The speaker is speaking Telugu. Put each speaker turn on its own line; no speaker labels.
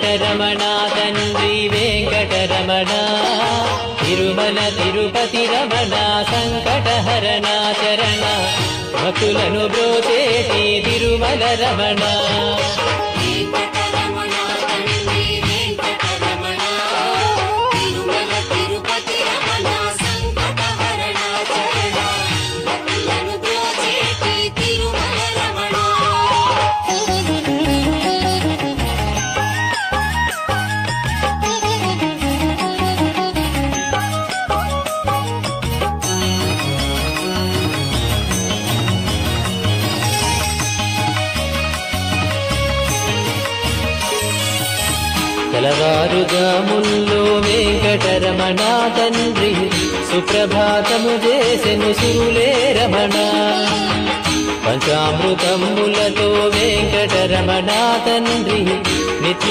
వెంకటరమణ తండ్రి వెంకటరమణ తిరుమల తిరుపతి రమణ సంకటహరణ చరణ భక్తులను బ్రోచేటి తిరుమల రమణ తెల్లవారుజాముల్లో వెంకటరమణ తండ్రి సుప్రభాతము చేసెను సురులే రమణ పంచామృతములతో వెంకటరమణ తండ్రి నిత్య